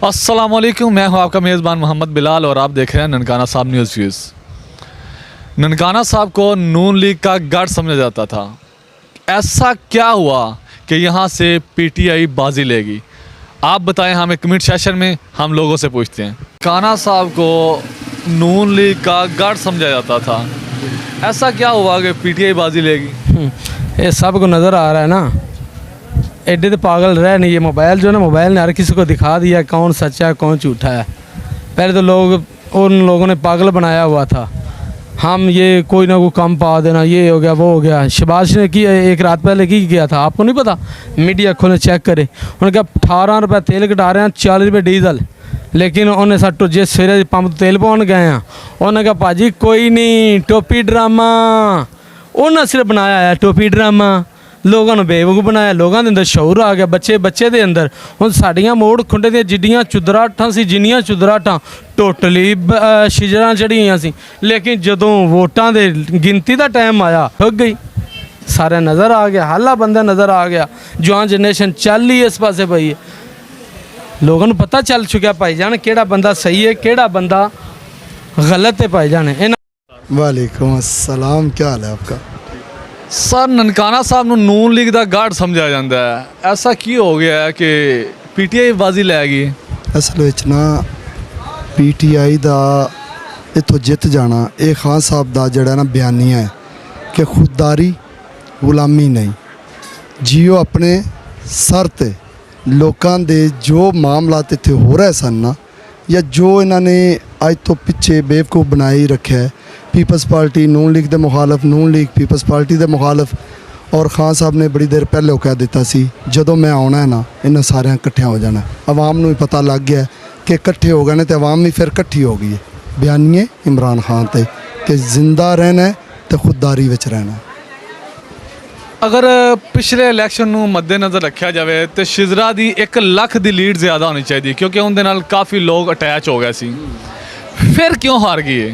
अस्सलाम वालेकुम, मैं हूं आपका मेज़बान मोहम्मद बिलाल और आप देख रहे हैं ननकाना साहब न्यूज़ व्यूज़। ननकाना साहब को नून लीग का गढ़ समझा जाता था। ऐसा क्या हुआ कि यहां से पीटीआई बाजी लेगी? आप बताएं हमें कमेंट सेशन में, हम लोगों से पूछते हैं। ननकाना साहब को नून लीग का गढ़ समझा जाता था, ऐसा क्या हुआ कि पीटीआई बाजी लेगी? ये सब को नज़र आ रहा है ना, एडे तो पागल रह नहीं। ये मोबाइल जो ना, मोबाइल ने हर किसी को दिखा दिया कौन सच्चा है कौन झूठा है। पहले तो उन लोगों ने पागल बनाया हुआ था, हम ये कोई ना कोई कम पा देना, ये हो गया वो हो गया। शबाश ने की एक रात पहले की किया था, आपको नहीं पता? मीडिया खोले चेक करे, उन्होंने कहा 18 रुपये तेल कटा रहे हैं, 40 रुपये डीजल। लेकिन उन्हें सट्टो जिस सवेरे पंप तेल पहुँच गए हैं, उन्होंने कहा भाजी कोई नहीं, टोपी ड्रामा। उन्हें सिर्फ बनाया है टोपी ड्रामा, लोगों ने बेवकूफ बनाया। लोगों के अंदर शौर आ गया, बच्चे के अंदर। हुण साड़ियां मोड़ खुंडे दी जिड्डियां चुदराटां सी, जिन्नियां चुदराटां टोटली शिजरां चढ़ियां सी। लेकिन जदों वोटां दे गिनती का टाइम आया, ठुक गई। सारे नज़र आ गया, हाला बंदा नज़र आ गया। जवान जनरेशन चल ही इस पासे पई है। लोगों को पता चल चुका भाईजान केड़ा बंदा सही है, केड़ा बंदा गलत है। भाईजान वालेकुम अस्सलाम, क्या हाल है आपका? सर, ननकाना साहब ਨੂੰ ਨੂਨ ਲੀਗ ਦਾ ਗਾਰਡ ਸਮਝਿਆ ਜਾਂਦਾ ਹੈ, ਐਸਾ ਕੀ ਹੋ ਗਿਆ ਹੈ ਕਿ ਪੀਟੀਆਈ ਬਾਜ਼ੀ ਲੈ ਗਈ? ਅਸਲ ਵਿੱਚ ਨਾ ਪੀਟੀਆਈ ਦਾ ਇੱਥੋਂ ਜਿੱਤ ਜਾਣਾ ਇਹ ਖਾਨ ਸਾਹਿਬ ਦਾ ਜਿਹੜਾ ਨਾ ਬਿਆਨੀਆ ਹੈ ਕਿ ਖੁਦਦਾਰੀ ਗੁਲਾਮੀ ਨਹੀਂ, ਜੀਓ ਆਪਣੇ ਸਰ 'ਤੇ। ਲੋਕਾਂ ਦੇ ਜੋ ਮਾਮਲਾਤ ਇੱਥੇ ਹੋ ਰਹੇ ਸਨ ਨਾ, ਜਾਂ ਜੋ ਇਹਨਾਂ ਨੇ ਅੱਜ ਤੋਂ ਪਿੱਛੇ ਬੇਵਕੂਫ ਬਣਾਈ ਰੱਖਿਆ ਹੈ, पीपल्स पार्टी नून लीग के मुखालफ, नून लीग पीपल्स पार्टी के मुखालफ। और खान साहब ने बड़ी देर पहले कह दिता सी जदों मैं आना है ना, इन्हें सारे इकट्ठे हो जाना। आवाम को पता लग गया कि इकट्ठे हो गए ने, तो आवाम भी फिर इकट्ठी हो गई है। बयानीए इमरान खान ते कि जिंदा रहना है तो खुददारी विच रहना है। अगर पिछले इलैक्शन को मद्देनज़र रखा जाए तो शिजरा की 1 लाख की लीड ज़्यादा होनी चाहिए, क्योंकि उनके नाल काफ़ी लोग अटैच हो गए सी। फिर क्यों हार गई है?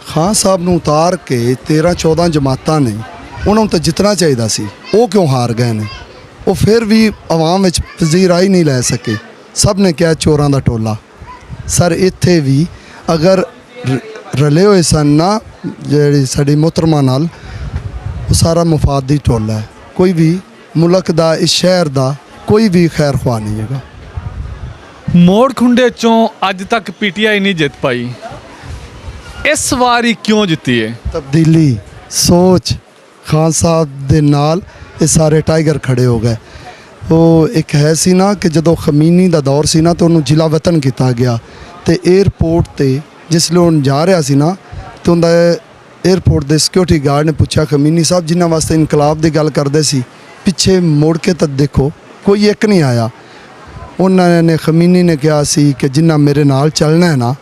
खान साहब ਨੂੰ ਉਤਾਰ ਕੇ 13-14 ਜਮਾਤਾਂ ਨੇ, ਉਹਨਾਂ ਨੂੰ ਤਾਂ ਜਿੱਤਣਾ ਚਾਹੀਦਾ ਸੀ। ਉਹ ਕਿਉਂ ਹਾਰ ਗਏ ਨੇ? ਉਹ ਫਿਰ ਵੀ ਆਵਾਮ ਵਿੱਚ ਪਜ਼ੀਰਾਈ ਨਹੀਂ ਲੈ ਸਕੇ। ਸਭ ਨੇ ਕਿਹਾ ਚੋਰਾਂ ਦਾ ਟੋਲਾ। ਸਰ ਇੱਥੇ ਵੀ ਅਗਰ ਰਲੇ ਹੋਏ ਸਨ ਨਾ ਜਿਹੜੀ ਸਾਡੀ ਮੁਹਤਰਮਾ ਨਾਲ, ਉਹ ਸਾਰਾ ਮੁਫਾਦੀ ਟੋਲਾ ਹੈ। ਕੋਈ ਵੀ ਮੁਲਕ ਦਾ, ਇਸ ਸ਼ਹਿਰ ਦਾ ਕੋਈ ਵੀ ਖੈਰ ਖਵਾ ਨਹੀਂ ਹੈਗਾ। ਮੋੜ ਖੁੰਡੇ ਚੋਂ ਅੱਜ ਤੱਕ ਪੀਟੀਆਈ ਨਹੀਂ ਜਿੱਤ ਪਾਈ, इस वारी क्यों जीती है? तब्दीली सोच खान साहब दे नाल ये सारे टाइगर खड़े हो गए। वो एक है सी ना कि जदों खमीनी दा दौर सी ना, तो उन्होंने जिला वतन किया गया। तो एयरपोर्ट ते जिसले उन जा रहा सी ना, तो उनका एयरपोर्ट के सिक्योरिटी गार्ड ने पूछा खमीनी साहब जिन्होंने वास्ते इनकलाब की गल करते सी, पिछे मुड़ के तो देखो कोई एक नहीं आया। उन्होंने खमीनी ने कहा सी कि जिन्ना मेरे नाल चलना है ना,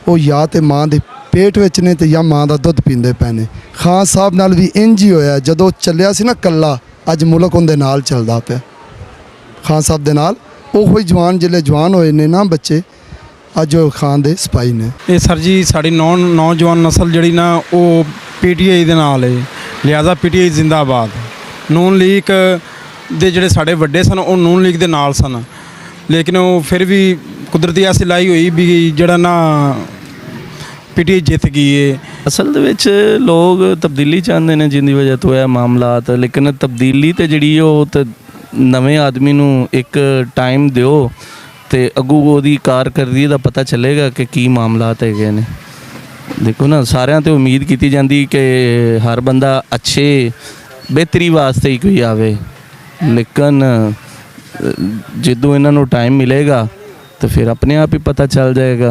वो या तो माँ के पेट विच ने ते या माँ का दुध पींदे पे ने। खान साहब नाल भी इंज ही होया, जदों चलिया सी ना कल्ला, अज मुल्क उनदे नाल चलदा पिया। खान साहब दे नाल ओही जवान जिले जवान होए ने ना बच्चे, अज खान दे सिपाही ने। ये सर जी साड़ी नौजवान नस्ल जड़ी ना, वो पीटीआई दे नाल है, लिहाजा पीटीआई जिंदाबाद। नून लीग दे जड़े साढ़े वड्डे सन, वो नून लीग दे नाल सन, लेकिन वो फिर भी कुदरती ऐसी लाई हुई भी जड़ा ना पीटीआई जित गई है। असल दे विच लोग तब्दीली चाहते हैं, जिंदी वजह तो है मामलात। लेकिन तब्दीली तो जी नवे आदमी नू एक टाइम दिओ तो अगू ओदी कारकरदगी दा पता चलेगा कि की मामलात है ने। देखो ना, सारिਆਂ तो उम्मीद की जाती कि हर बंदा अच्छे बेहतरी वास्ते ही कोई आवे, लेकिन जदों इन्हों टाइम मिलेगा तो फिर अपने आप ही पता चल जाएगा,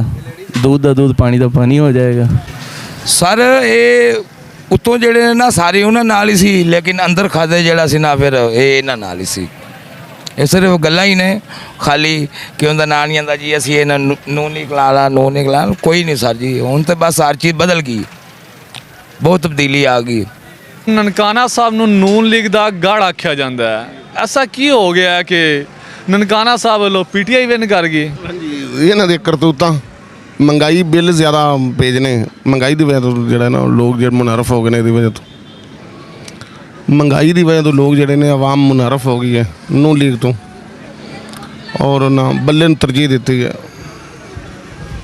दूध का दूध पानी का पानी हो जाएगा। सर ये उत्तों जड़े ना सारे उन्होंने नाल ही सी, लेकिन अंदर खाते जड़ा सी ना फिर ये इन्होंने नाल ही सी। ये सिर्फ गल्लां ही ने खाली कि उनका ना नहीं आता जी असी नून नहीं खिला ला, नून नहीं खिला, कोई नहीं सर जी। हुण तो बस हर चीज़ बदल गई, बहुत तब्दीली आ गई। ननकाना साहब ਨੂੰ ਨੂਨ ਲੀਗ ਦਾ ਗੜ ਆਖਿਆ ਜਾਂਦਾ ਹੈ, ਐਸਾ ਕੀ ਹੋ ਗਿਆ ਹੈ ਕਿ ਨਨਕਾਨਾ ਸਾਹਿਬ ਵੱਲੋਂ ਪੀਟੀਆਈ ਵਿਨ ਕਰ ਗਈ? ਹਾਂਜੀ, ਇਹਨਾਂ ਦੇ ਕਰਤੂਤਾਂ महंगाई बिल ज़्यादा भेजने, महंगाई की वजह तो जो ना लोग जो मुनारफ हो गए ने, वजह तो महंगाई की वजह तो लोग जोड़े ने आवाम मुनारफ हो गई है नून लीग तो। ਔਰ ਉਹਨਾਂ ਬੱਲੇ ਨੂੰ ਤਰਜੀਹ ਦਿੱਤੀ ਹੈ।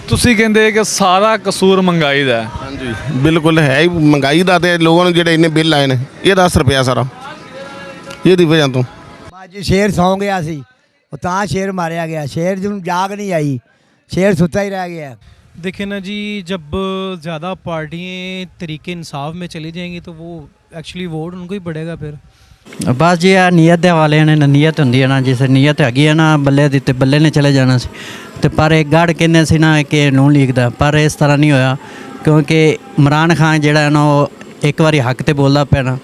ਤੁਸੀਂ ਕਹਿੰਦੇ ਕਿ ਸਾਰਾ ਕਸੂਰ ਮਹਿੰਗਾਈ ਦਾ ਹੈ। ਹਾਂਜੀ ਬਿਲਕੁਲ ਹੈ ਹੀ ਮਹਿੰਗਾਈ ਦਾ, ਤੇ ਲੋਕਾਂ ਨੂੰ ਜਿਹੜੇ ਇੰਨੇ ਬਿੱਲ ਆਏ ਨੇ ਇਹਦਾ ਅਸਰ ਪਿਆ ਸਾਰਾ ਇਹਦੀ ਵਜ੍ਹਾ ਤੋਂ। ਅੱਜ ਸ਼ੇਰ ਸੌਂ ਗਿਆ ਸੀ, ਉਹ ਤਾਂ ਸ਼ੇਰ ਮਾਰਿਆ ਗਿਆ। शेर ਨੂੰ जाग नहीं आई, शेर सुता ही रह गया। देखें ना जी, जब ज़्यादा पार्टियाँ तरीके इंसाफ में चली जाएंगी तो वो एक्चुअली वोट उनको ही पड़ेगा फिर। बस जी आ ਨੀਅਤ ਦੇ ਵਾਲੇ ਨੇ ਨਾ ਨੀਅਤ ਹੁੰਦੀ ਹੈ ਨਾ, ਜਿਸ ਨੀਅਤ ਹੈਗੀ ਹੈ ਨਾ ਬੱਲੇ ਦੀ, ਤੇ ਬੱਲੇ ਨੇ ਚਲੇ ਜਾਣਾ ਸੀ। ਤੇ ਪਰ ਇੱਕ ਗੜ ਕਹਿੰਦੇ ਸੀ ਨਾ ਕਿ ਨੂਨ ਲੀਗ ਦਾ, ਪਰ ਇਸ ਤਰ੍ਹਾਂ ਨਹੀਂ ਹੋਇਆ ਕਿਉਂਕਿ ਇਮਰਾਨ ਖਾਨ ਜਿਹੜਾ ਹੈ ਨਾ ਉਹ ਇੱਕ ਵਾਰੀ ਹੱਕ ਤੇ ਬੋਲਦਾ ਪਿਆ ਨਾ।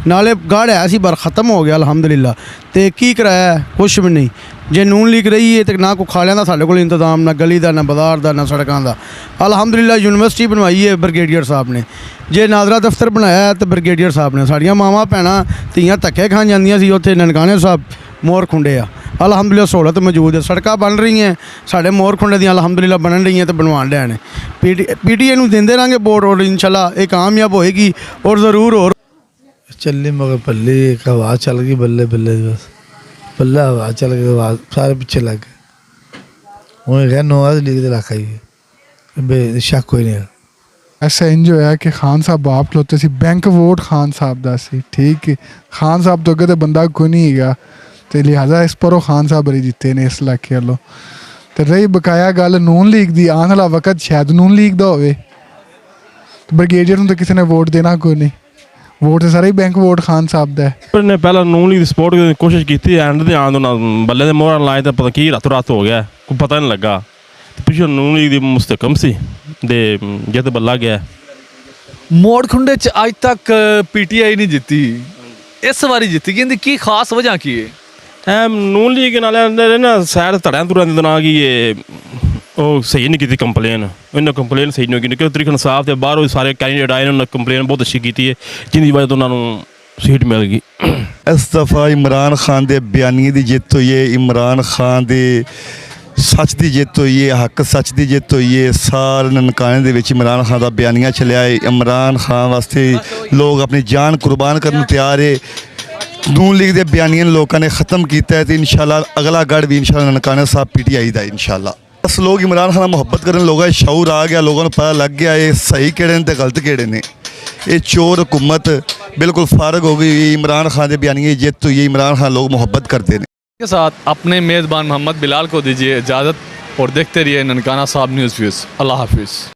ਨਾਲੇ ਗੜ ਹੈ ਸੀ ਪਰ ख़त्म ਹੋ ਗਿਆ ਅਲਹਮਦੁਲਿਲਾ। ਤੇ ਕੀ ਕਰਾਇਆ? ਕੁਛ ਵੀ ਨਹੀਂ। ਜੇ ਨੂਨ ਲੀਗ ਰਹੀ ਹੈ ਤੇ ਨਾ ਕੋਈ ਖਾਲਿਆਂ ਦਾ ਸਾਡੇ ਕੋਲ ਇੰਤਜ਼ਾਮ, ਨਾ ਗਲੀ ਦਾ, ਨਾ ਬਾਜ਼ਾਰ ਦਾ, ਨਾ ਸੜਕਾਂ ਦਾ। ਅਲਹਮਦੁਲਿਲਾ ਯੂਨੀਵਰਸਿਟੀ ਬਣਵਾਈ ਹੈ ਬ੍ਰਿਗੇਡੀਅਰ ਸਾਹਿਬ ਨੇ। ਜੇ ਨਾਜ਼ਰਾ ਦਫ਼ਤਰ ਬਣਾਇਆ ਤੇ ਬ੍ਰਿਗੇਡੀਅਰ ਸਾਹਿਬ ਨੇ। ਸਾਡੀਆਂ ਮਾਵਾਂ ਭੈਣਾਂ ਧੀਆਂ ਧੱਕੇ ਖਾਣ ਜਾਂਦੀਆਂ ਸੀ ਉੱਥੇ ਨਨਕਾਣੇ ਸਾਹਿਬ ਮੋਰ ਖੁੰਡੇ ਆ। ਅਲਹਮਦੁਲਿਲਾ ਸਹੂਲਤ ਮੌਜੂਦ ਹੈ, ਸੜਕਾਂ ਬਣ ਰਹੀਆਂ ਸਾਡੇ ਮੋਰ ਖੁੰਡੇ ਦੀਆਂ ਅਲਹਮਦੁਲਿਲਾ ਬਣਨ ਰਹੀਆਂ ਤੇ ਬਣਵਾਉਣ ਡਿਆ ਨੇ। ਪੀਟੀਏ ਨੂੰ ਦਿੰਦੇ ਰਹਾਂਗੇ ਵੋਟ ਔਰ इंशाल्लाह ਇਹ कामयाब ਹੋਏਗੀ ਔਰ ਜ਼ਰੂਰ ਹੋਰ ਚੱਲੀ ਮਗਰ ਪੱਲੀ ਇੱਕ ਹਵਾ ਚੱਲ ਗਈ ਬੱਲੇ ਬੱਲੇ ਬਸ ਬੱਲਾ ਹਵਾ ਚੱਲ ਗਈ, ਹਵਾ ਸਾਰੇ ਪਿੱਛੇ ਲੱਗ ਗਏ। ਹੁਣ ਇਹ ਨਵਾਜ਼ ਲੀਗ ਦੇ ਇਲਾਕਾ ਹੀ ਬੇਸ਼ੱਕ ਕੋਈ ਨਹੀਂ। ऐसा इंज होया कि खान साहब बाप खलोते सी, बैंक वोट खान साहब दा सी। ठीक है, खान साहब तो अगे तो बंदा कोई नहीं हैगा, तो लिहाजा इस पर खान साहब बड़ी जिते ने इस इलाके वालों। तो रही बकाया गल नून लीग दी, आने वाला वक्त शायद नून लीग दा होवे। तो ब्रिगेडियर नूं तो किसी ने वोट देना कोई नहीं, वोट तो सारा ही बैंक वोट खान साहब दा है। ने पहला नून लीग सपोर्ट करने की कोशिश की थी, एंड ते आन दो बल्ले दे मोहर लाए तो पता की रातों रात हो गया, कोई पता नहीं लगा। पिछले नून लीग दी मुस्तकम सी दे जित बल्ला गया। ਮੋੜ ਖੁੰਡੇ 'ਚ ਅੱਜ ਤੱਕ ਪੀਟੀਆਈ ਨਹੀਂ ਜਿੱਤੀ, ਇਸ ਵਾਰੀ ਜਿੱਤੀ ਗਈ। ਇਹਦੀ ਕੀ ਖਾਸ ਵਜ੍ਹਾ ਕੀ ਹੈ? ਨੂਨ ਲੀਗ ਨਾਲੇ ਨਾ ਸੈਰ ਧੜਿਆਂ ਤੁਰਾਂ ਦੇ ਨਾਲ ਕੀ ਇਹ ਉਹ ਸਹੀ ਨਹੀਂ ਕੀਤੀ ਕੰਪਲੇਨ, ਇਹਨਾਂ ਕੰਪਲੇਨ ਸਹੀ ਨਹੀਂ ਕੀਤੀ ਕਿਉਂਕਿ ਤਰੀਕੇ ਇਨਸਾਫ ਦੇ ਬਾਹਰੋਂ ਸਾਰੇ ਕੈਂਡੀਡੇਟ ਆਏ ਨੇ, ਉਹਨਾਂ ਕੰਪਲੇਨ ਬਹੁਤ ਅੱਛੀ ਕੀਤੀ ਹੈ ਜਿਹਦੀ ਵਜ੍ਹਾ ਤੋਂ ਉਹਨਾਂ ਨੂੰ ਸੀਟ ਮਿਲ ਗਈ। ਇਸ ਦਫਾ ਇਮਰਾਨ ਖਾਨ ਦੇ ਬਿਆਨੀ ਦੀ ਜਿੱਤ ਹੋਈ ਹੈ, ਇਮਰਾਨ ਖਾਨ ਦੇ ਸੱਚ ਦੀ ਜਿੱਤ ਹੋਈ ਹੈ, ਹੱਕ ਸੱਚ ਦੀ ਜਿੱਤ ਹੋਈ ਹੈ। ਸਾਲ ਨਨਕਾਣੇ ਦੇ ਵਿੱਚ ਇਮਰਾਨ ਖਾਨ ਦਾ ਬਿਆਨੀਆ ਚੱਲਿਆ ਹੈ। ਇਮਰਾਨ ਖਾਨ ਵਾਸਤੇ ਲੋਕ ਆਪਣੀ ਜਾਨ ਕੁਰਬਾਨ ਕਰਨ ਨੂੰ ਤਿਆਰ ਹੈ। ਨੂਨ ਲੀਗ ਦੇ ਬਿਆਨੀਆਂ ਨੂੰ ਲੋਕਾਂ ਨੇ ਖਤਮ ਕੀਤਾ ਹੈ ਤੇ ਇਨਸ਼ਾਅੱਲਾ ਅਗਲਾ ਗੜ੍ਹ ਵੀ ਇਨਸ਼ਾਅੱਲਾ ਨਨਕਾਣਾ ਸਾਹਿਬ ਪੀਟੀਆਈ ਦਾ ਇਨਸ਼ਾਅੱਲਾ। ਬਸ ਲੋਕ ਇਮਰਾਨ ਖਾਨ ਨਾਲ ਮੁਹੱਬਤ ਕਰਨ, ਲੋਕਾਂ 'ਚ ਸ਼ਊਰ ਆ ਗਿਆ, ਲੋਕਾਂ ਨੂੰ ਪਤਾ ਲੱਗ ਗਿਆ ਇਹ ਸਹੀ ਕਿਹੜੇ ਨੇ ਤੇ ਗਲਤ ਕਿਹੜੇ ਨੇ। ਇਹ ਚੋਰ हुकूमत बिल्कुल फारग हो गई। इमरान खान के बयानी जित हुई है, इमरान खान लोग मोहब्बत करते हैं। के साथ अपने मेज़बान मोहम्मद बिलाल को दीजिए इजाज़त और देखते रहिए ननकाना साहब न्यूज़ व्यूज़। अल्लाह हाफिज़।